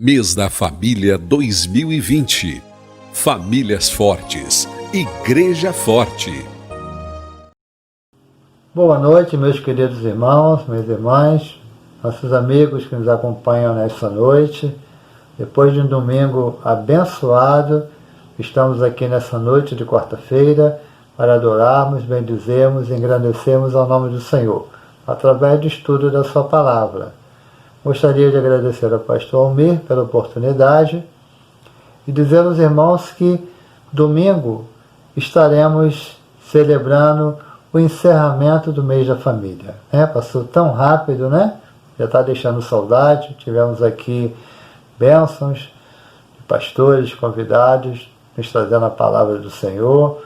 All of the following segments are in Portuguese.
Mês da Família 2020. Famílias Fortes. Igreja Forte. Boa noite, meus queridos irmãos, minhas irmãs, nossos amigos que nos acompanham nessa noite. Depois de um domingo abençoado, estamos aqui nessa noite de quarta-feira para adorarmos, bendizermos e engrandecermos ao nome do Senhor, através do estudo da sua palavra. Gostaria de agradecer ao pastor Almir pela oportunidade e dizer aos irmãos que domingo estaremos celebrando o encerramento do mês da família. Passou tão rápido, né? Já está deixando saudade. Tivemos aqui bênçãos de pastores, convidados, nos trazendo a palavra do Senhor.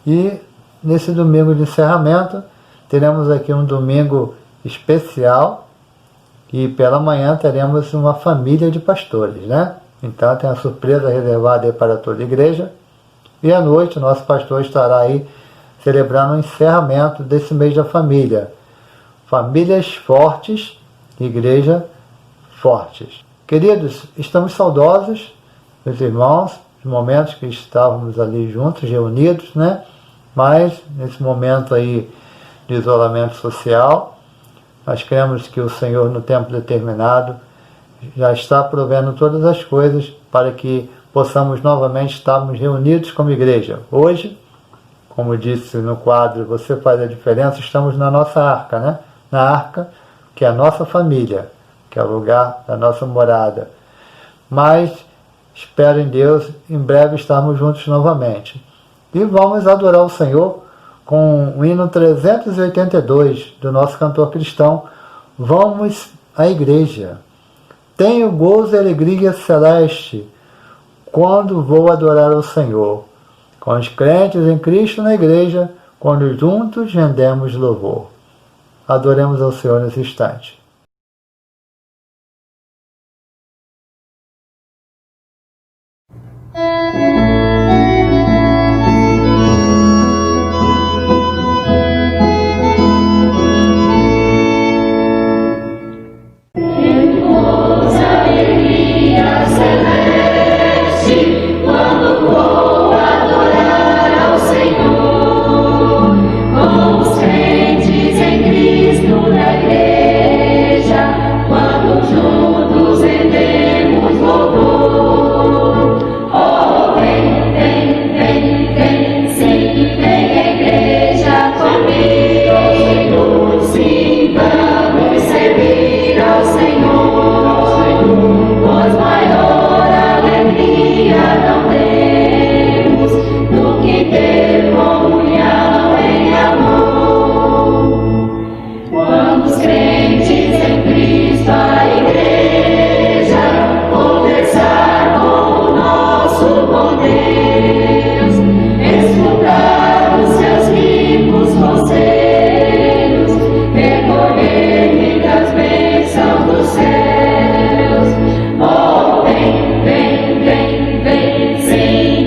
E nesse domingo de encerramento, teremos aqui um domingo especial e pela manhã teremos uma família de pastores, né? Então tem uma surpresa reservada aí para toda a igreja. E à noite o nosso pastor estará aí celebrando o encerramento desse mês da família. Famílias fortes, igreja fortes. Queridos, estamos saudosos, meus irmãos, dos momentos que estávamos ali juntos, reunidos, né? Mas nesse momento aí de isolamento social, nós cremos que o Senhor, no tempo determinado, já está provendo todas as coisas para que possamos novamente estarmos reunidos como igreja. Hoje, como disse no quadro, Você Faz a Diferença, estamos na nossa arca, né? Na arca, que é a nossa família, que é o lugar da nossa morada. Mas, espero em Deus, em breve estarmos juntos novamente. E vamos adorar o Senhor com o hino 382 do nosso cantor cristão, Vamos à Igreja. Tenho gozo e alegria celeste quando vou adorar o Senhor, com os crentes em Cristo na igreja, quando juntos rendemos louvor. Adoremos ao Senhor nesse instante. Sim.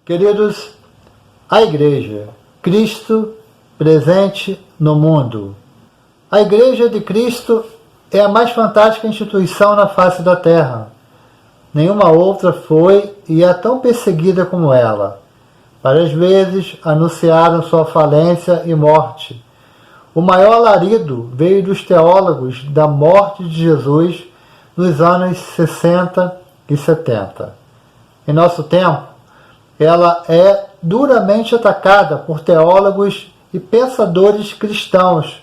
Queridos, a Igreja, Cristo presente no mundo. A Igreja de Cristo é a mais fantástica instituição na face da terra. Nenhuma outra foi e é tão perseguida como ela. Várias vezes anunciaram sua falência e morte. O maior alarido veio dos teólogos da morte de Jesus nos anos 60 e 70. Em nosso tempo, ela é duramente atacada por teólogos e pensadores cristãos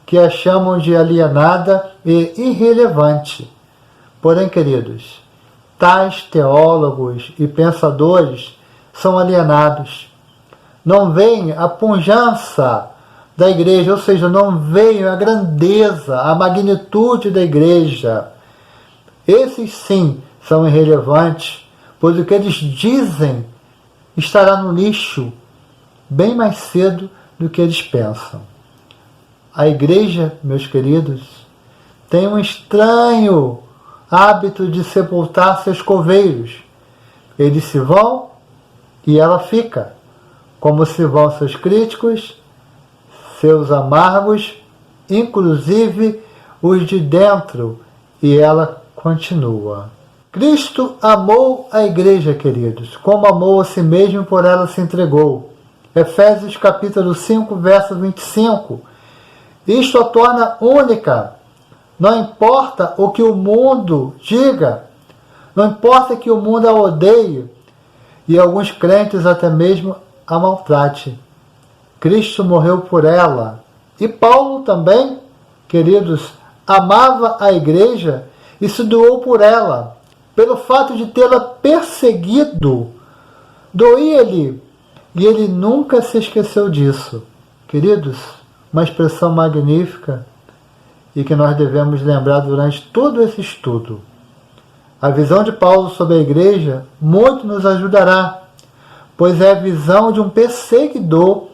que a chamam de alienada e irrelevante. Porém, queridos, tais teólogos e pensadores são alienados. Não veem a pujança da igreja, ou seja, não veem a grandeza, a magnitude da igreja. Esses sim são irrelevantes, pois o que eles dizem estará no lixo bem mais cedo do que eles pensam. A igreja, meus queridos, tem um estranho hábito de sepultar seus coveiros. Eles se vão e ela fica, como se vão seus críticos, seus amargos, inclusive os de dentro, e ela continua. Cristo amou a igreja, queridos, como amou a si mesmo, por ela se entregou. Efésios capítulo 5, verso 25. Isto a torna única. Não importa o que o mundo diga, não importa que o mundo a odeie, e alguns crentes até mesmo a maltrate. Cristo morreu por ela. E Paulo também, queridos, amava a igreja e se doou por ela. Pelo fato de tê-la perseguido, doía-lhe, e ele nunca se esqueceu disso. Queridos, uma expressão magnífica e que nós devemos lembrar durante todo esse estudo. A visão de Paulo sobre a igreja muito nos ajudará, pois é a visão de um perseguidor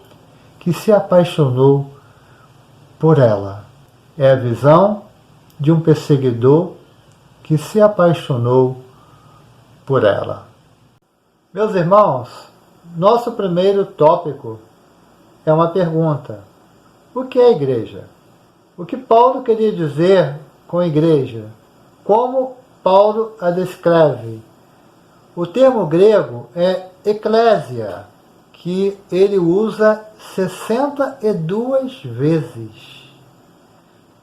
que se apaixonou por ela. É a visão de um perseguidor que se apaixonou por ela. Meus irmãos, nosso primeiro tópico é uma pergunta. O que é a igreja? O que Paulo queria dizer com igreja? Como Paulo a descreve? O termo grego é eclésia, que ele usa 62 vezes.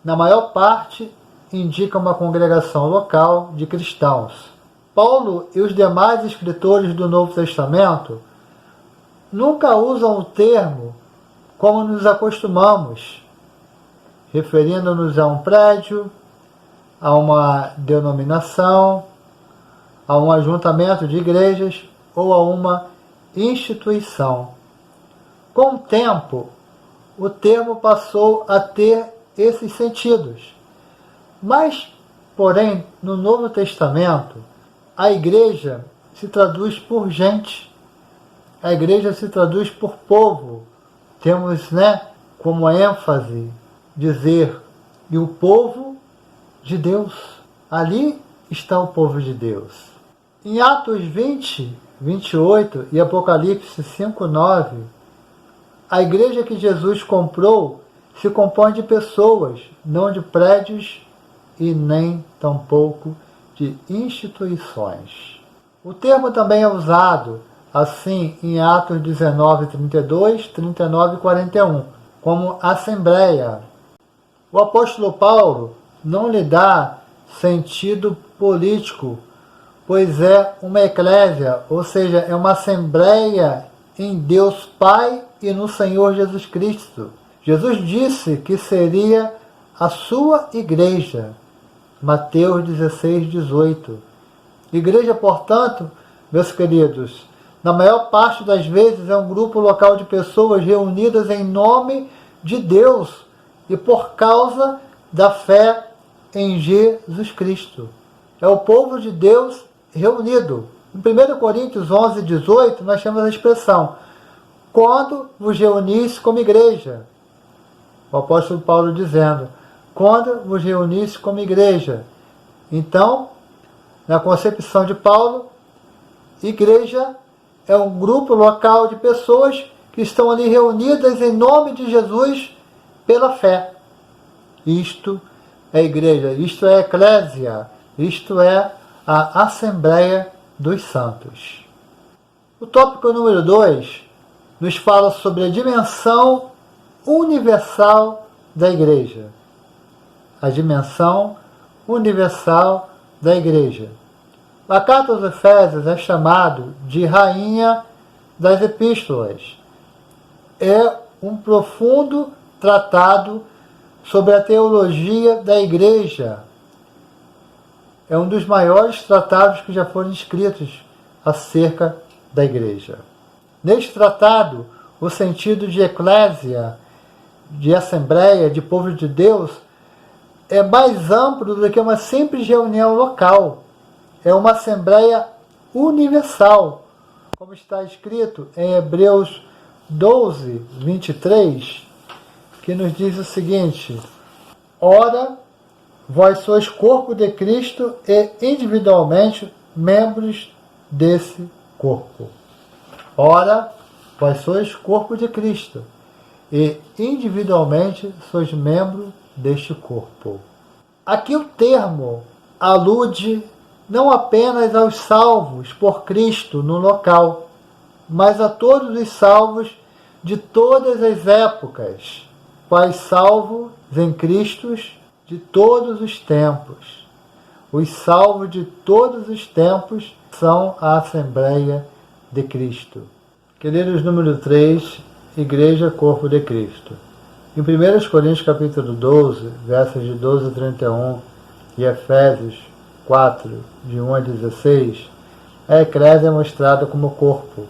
Na maior parte, indica uma congregação local de cristãos. Paulo e os demais escritores do Novo Testamento nunca usam o termo como nos acostumamos, referindo-nos a um prédio, a uma denominação, a um ajuntamento de igrejas ou a uma instituição. Com o tempo, o termo passou a ter esses sentidos. Mas, porém, no Novo Testamento, a igreja se traduz por gente, a igreja se traduz por povo. Temos, como ênfase dizer, e o povo de Deus. Ali está o povo de Deus. Em Atos 20, 28 e Apocalipse 5, 9, a igreja que Jesus comprou se compõe de pessoas, não de prédios e nem tampouco de instituições. O termo também é usado assim em Atos 19, 32, 39 e 41, como assembleia. O apóstolo Paulo não lhe dá sentido político, pois é uma eclésia, ou seja, é uma assembleia em Deus Pai e no Senhor Jesus Cristo. Jesus disse que seria a sua igreja. Mateus 16, 18. Igreja, portanto, meus queridos, na maior parte das vezes é um grupo local de pessoas reunidas em nome de Deus e por causa da fé em Jesus Cristo. É o povo de Deus reunido. Em 1 Coríntios 11, 18, nós temos a expressão: quando vos reunis como igreja. O apóstolo Paulo dizendo: quando vos reunis como igreja. Então, na concepção de Paulo, igreja é um grupo local de pessoas que estão ali reunidas em nome de Jesus pela fé. Isto é igreja, isto é eclésia, isto é a Assembleia dos Santos. O tópico número 2 nos fala sobre a dimensão universal da igreja. A dimensão universal da igreja. A carta aos Efésios é chamado de rainha das epístolas. É um profundo tratado sobre a teologia da igreja. É um dos maiores tratados que já foram escritos acerca da igreja. Neste tratado, o sentido de eclésia, de assembleia, de povo de Deus, é mais amplo do que uma simples reunião local. É uma assembleia universal, como está escrito em Hebreus 12, 23, que nos diz o seguinte: ora, vós sois corpo de Cristo e individualmente membros desse corpo. Ora, vós sois corpo de Cristo e individualmente sois membro deste corpo. Aqui o termo alude não apenas aos salvos por Cristo no local, mas a todos os salvos de todas as épocas, quais salvos em Cristo de todos os tempos. Os salvos de todos os tempos são a Assembleia de Cristo. Queridos, número 3, Igreja, Corpo de Cristo. Em 1 Coríntios capítulo 12, versos de 12 a 31, e Efésios 4, de 1 a 16, a eclésia é mostrada como corpo.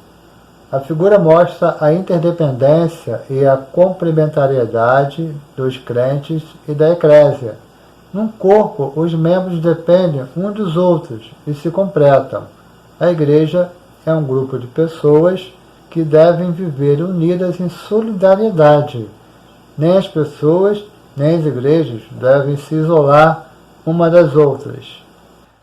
A figura mostra a interdependência e a complementariedade dos crentes e da eclésia. Num corpo, os membros dependem uns dos outros e se completam. A igreja é um grupo de pessoas que devem viver unidas em solidariedade. Nem as pessoas, nem as igrejas devem se isolar uma das outras.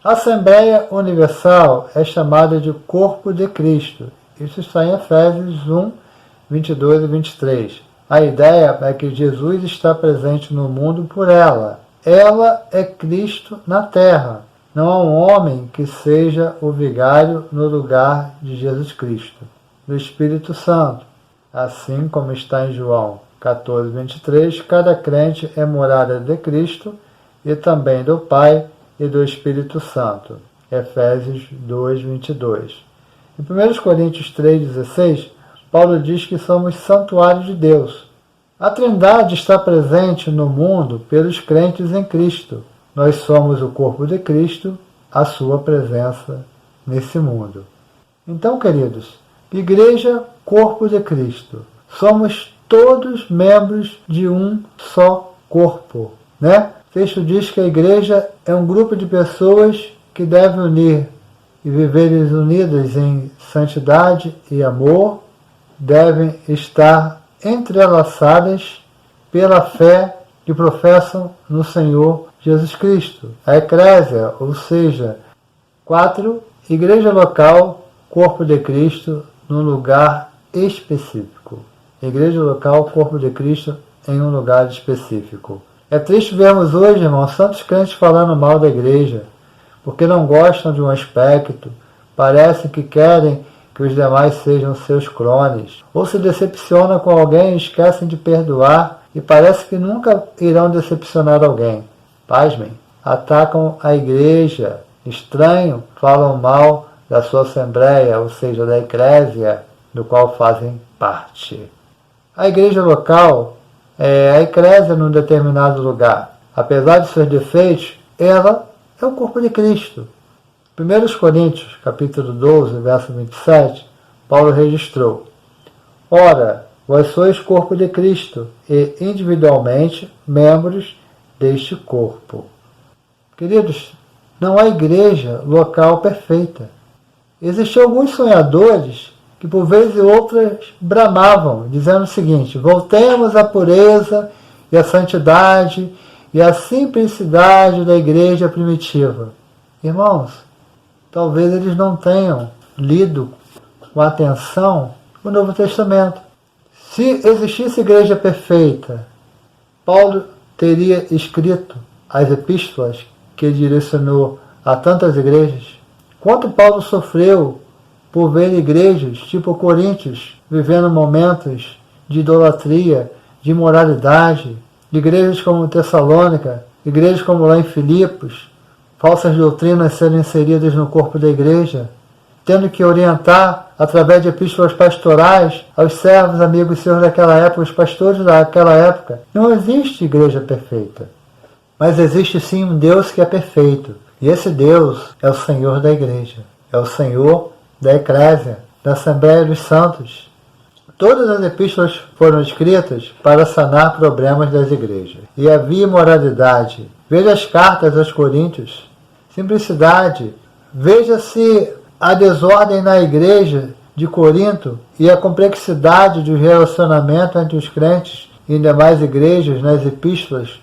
A Assembleia Universal é chamada de Corpo de Cristo. Isso está em Efésios 1, 22 e 23. A ideia é que Jesus está presente no mundo por ela. Ela é Cristo na terra. Não há um homem que seja o vigário no lugar de Jesus Cristo, do Espírito Santo. Assim como está em João 14, 23, cada crente é morada de Cristo e também do Pai e do Espírito Santo. Efésios 2, 22. Em 1 Coríntios 3, 16, Paulo diz que somos santuário de Deus. A Trindade está presente no mundo pelos crentes em Cristo. Nós somos o corpo de Cristo, a sua presença nesse mundo. Então, queridos, Igreja, corpo de Cristo. Somos todos membros de um só corpo, né? O texto diz que a igreja é um grupo de pessoas que devem unir e viver unidas em santidade e amor, devem estar entrelaçadas pela fé que professam no Senhor Jesus Cristo. A eclésia, ou seja, 4, igreja local, corpo de Cristo, num lugar específico. Igreja local, corpo de Cristo, em um lugar específico. É triste vermos hoje, irmãos, tantos crentes falando mal da igreja, porque não gostam de um aspecto, parecem que querem que os demais sejam seus clones, ou se decepcionam com alguém e esquecem de perdoar, e parece que nunca irão decepcionar alguém. Pasmem, atacam a igreja, estranham, falam mal da sua assembleia, ou seja, da eclésia, do qual fazem parte. A igreja local é a eclésia num determinado lugar. Apesar de seus defeitos, ela é o corpo de Cristo. 1 Coríntios, capítulo 12, verso 27, Paulo registrou: ora, vós sois corpo de Cristo e individualmente membros deste corpo. Queridos, não há igreja local perfeita. Existiam alguns sonhadores que por vezes e outras bramavam, dizendo o seguinte: voltemos à pureza e à santidade e à simplicidade da igreja primitiva. Irmãos, talvez eles não tenham lido com atenção o Novo Testamento. Se existisse igreja perfeita, Paulo teria escrito as epístolas que direcionou a tantas igrejas. Quanto Paulo sofreu por ver igrejas tipo Coríntios vivendo momentos de idolatria, de imoralidade, igrejas como Tessalônica, igrejas como lá em Filipos, falsas doutrinas sendo inseridas no corpo da igreja, tendo que orientar através de epístolas pastorais aos servos, amigos seus daquela época, os pastores daquela época. Não existe igreja perfeita, mas existe sim um Deus que é perfeito. E esse Deus é o Senhor da igreja, é o Senhor da eclésia, da Assembleia dos Santos. Todas as epístolas foram escritas para sanar problemas das igrejas. E havia imoralidade. Veja as cartas aos Coríntios. Simplicidade. Veja-se a desordem na igreja de Corinto e a complexidade do relacionamento entre os crentes e demais igrejas nas epístolas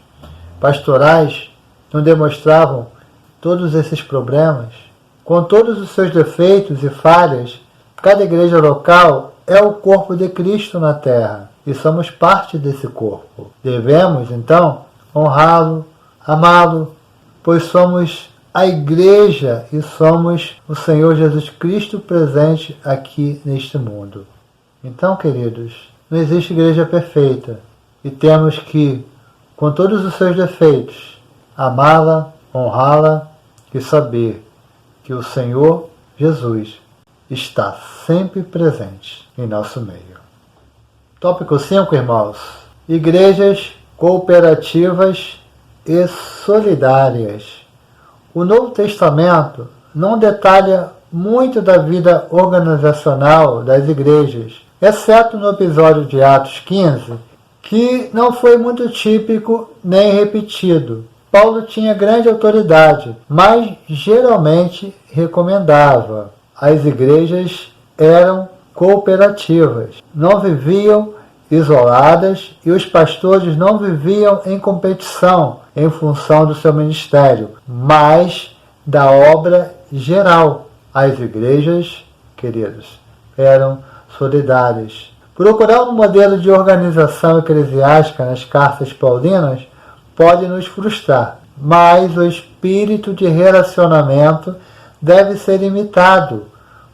pastorais não demonstravam todos esses problemas. Com todos os seus defeitos e falhas, cada igreja local é o corpo de Cristo na terra e somos parte desse corpo. Devemos, então, honrá-lo, amá-lo, pois somos a igreja e somos o Senhor Jesus Cristo presente aqui neste mundo. Então, queridos, não existe igreja perfeita e temos que, com todos os seus defeitos, amá-la, honrá-la e saber que o Senhor Jesus está sempre presente em nosso meio. Tópico 5, irmãos. Igrejas cooperativas e solidárias. O Novo Testamento não detalha muito da vida organizacional das igrejas, exceto no episódio de Atos 15, que não foi muito típico nem repetido. Paulo tinha grande autoridade, mas geralmente recomendava. As igrejas eram cooperativas, não viviam isoladas e os pastores não viviam em competição em função do seu ministério, mas da obra geral. As igrejas, queridos, eram solidárias. Procurar um modelo de organização eclesiástica nas cartas paulinas pode nos frustrar, mas o espírito de relacionamento deve ser imitado.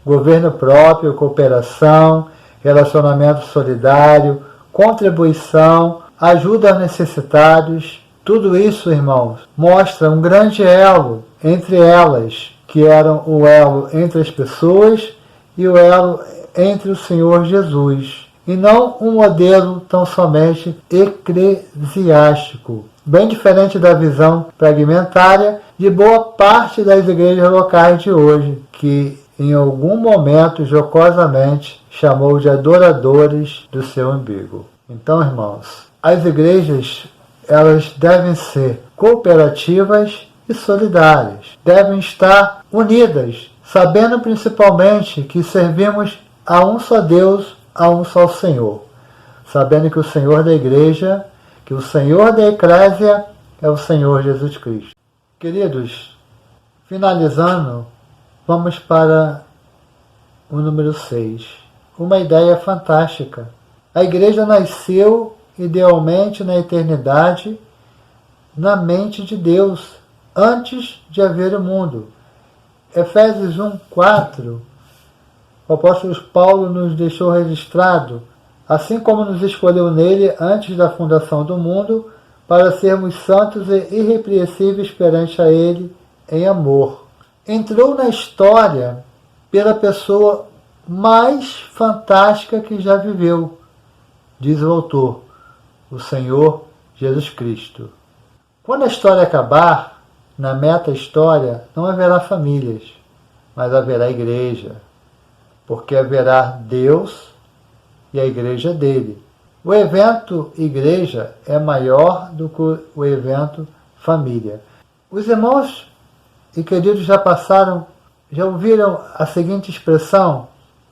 Governo próprio, cooperação, relacionamento solidário, contribuição, ajuda aos necessitados. Tudo isso, irmãos, mostra um grande elo entre elas, que eram o elo entre as pessoas e o elo entre o Senhor Jesus, e não um modelo tão somente eclesiástico, bem diferente da visão fragmentária de boa parte das igrejas locais de hoje, que em algum momento jocosamente chamou de adoradores do seu umbigo. Então, irmãos, as igrejas elas devem ser cooperativas e solidárias, devem estar unidas, sabendo principalmente que servimos a um só Deus, a um só Senhor, sabendo que o Senhor da igreja, que o Senhor da eclésia é o Senhor Jesus Cristo. Queridos, finalizando, vamos para o número 6. Uma ideia fantástica. A igreja nasceu idealmente na eternidade, na mente de Deus, antes de haver o mundo. Efésios 1:4, o apóstolo Paulo nos deixou registrado, assim como nos escolheu nele antes da fundação do mundo, para sermos santos e irrepreensíveis perante a ele em amor. Entrou na história pela pessoa mais fantástica que já viveu, diz o autor, o Senhor Jesus Cristo. Quando a história acabar, na meta-história, não haverá famílias, mas haverá igreja, porque haverá Deus e a igreja dele. O evento igreja é maior do que o evento família. Os irmãos e queridos já ouviram a seguinte expressão: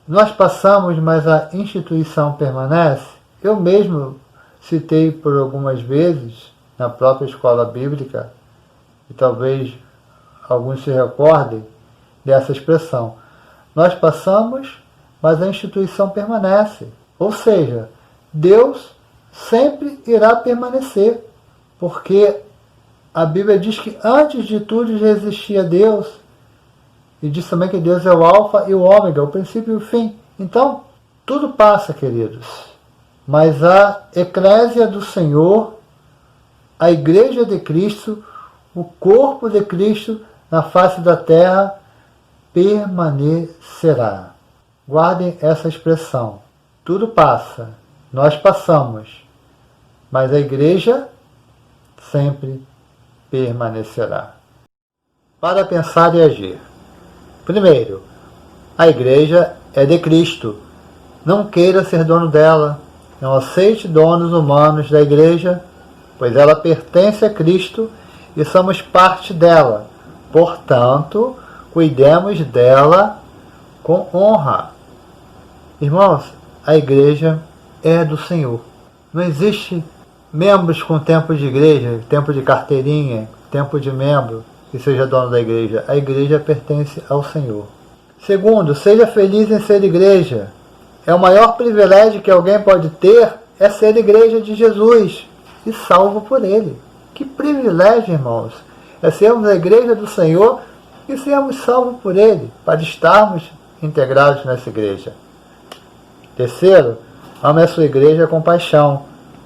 nós passamos, mas a instituição permanece? Eu mesmo citei por algumas vezes na própria escola bíblica, e talvez alguns se recordem dessa expressão. Nós passamos, mas a instituição permanece. Ou seja, Deus sempre irá permanecer, porque a Bíblia diz que antes de tudo já existia Deus, e diz também que Deus é o alfa e o ômega, o princípio e o fim. Então, tudo passa, queridos, mas a eclésia do Senhor, a igreja de Cristo, o corpo de Cristo na face da terra, permanecerá. Guardem essa expressão. Tudo passa, nós passamos, mas a igreja sempre permanecerá. Para pensar e agir. Primeiro, a igreja é de Cristo. Não queira ser dono dela. Não aceite donos humanos da igreja, pois ela pertence a Cristo e somos parte dela. Portanto, cuidemos dela com honra. Irmãos, a igreja é do Senhor. Não existe membros com tempo de igreja, tempo de carteirinha, tempo de membro, que seja dono da igreja. A igreja pertence ao Senhor. Segundo, seja feliz em ser igreja. É o maior privilégio que alguém pode ter é ser igreja de Jesus e salvo por Ele. Que privilégio, irmãos, é sermos a igreja do Senhor e sermos salvos por Ele, para estarmos integrados nessa igreja. Terceiro, ame a sua igreja com paixão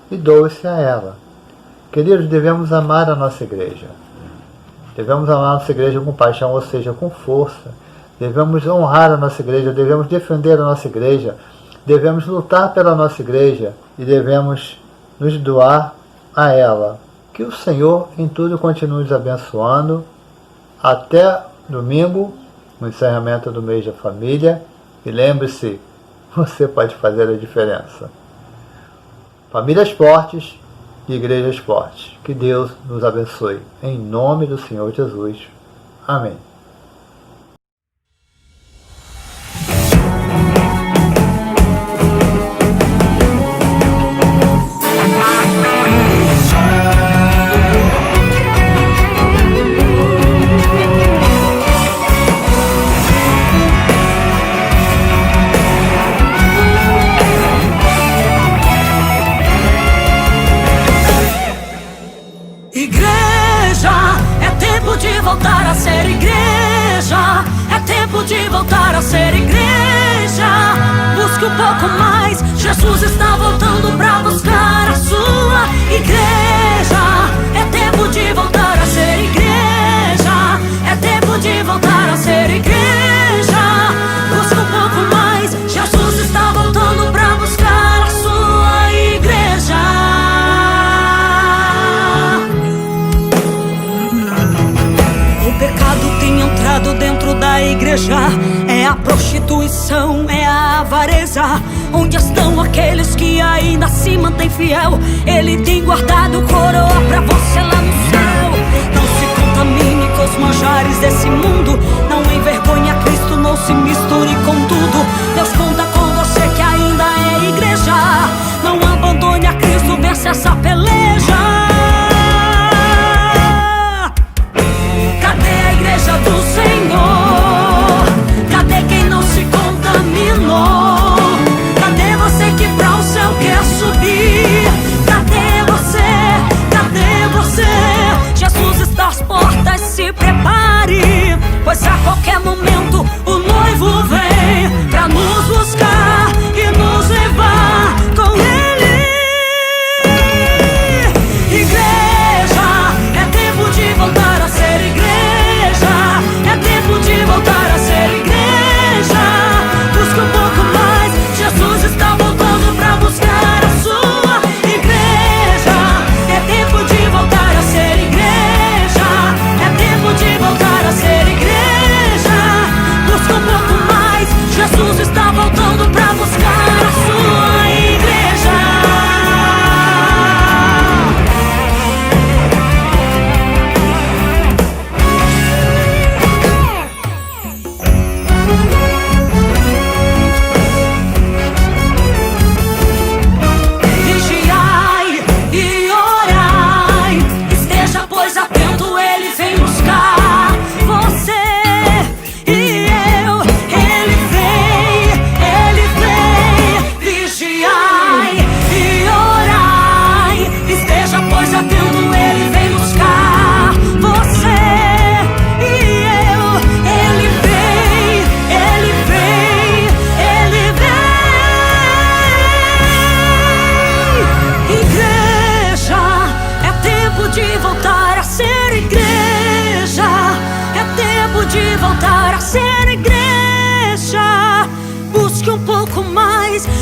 e doe-se a ela. Queridos, devemos amar a nossa igreja. Devemos amar a nossa igreja com paixão, ou seja, com força. Devemos honrar a nossa igreja, devemos defender a nossa igreja, devemos lutar pela nossa igreja e devemos nos doar a ela. Que o Senhor em tudo continue nos abençoando. Até domingo, no encerramento do mês da família. E lembre-se, você pode fazer a diferença. Famílias fortes e igrejas fortes. Que Deus nos abençoe. Em nome do Senhor Jesus. Amém. Voltar a ser igreja, é tempo de voltar a ser igreja. Busque um pouco mais, Jesus está voltando pra buscar a sua igreja. É tempo de voltar a ser igreja, é tempo de voltar a ser igreja. Busque um pouco mais, Jesus está voltando pra buscar a sua igreja. O pecado tem entrado dentro da igreja. É a prostituição, é a avareza. Onde estão aqueles que ainda se mantêm fiel? Ele tem guardado coroa pra você lá no céu. Não se contamine com os manjares desse mundo. Não envergonhe a Cristo, não se misture com tudo. Deus conta com você que ainda é igreja. Não abandone a Cristo, vence essa peleja. Do Senhor, cadê quem não se contaminou? Cadê você que pra o céu quer subir? Cadê você? Cadê você? Jesus está às portas, se prepare, pois a qualquer momento o noivo vem pra nos buscar e nos levar com Ele. Igreja, é tempo de voltar a ser igreja. É tempo de voltar a ser igreja. Busque um pouco mais, Jesus está voltando pra buscar a sua igreja. É tempo de voltar a ser igreja. É tempo de voltar a ser igreja.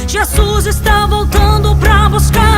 Jesus está voltando pra buscar.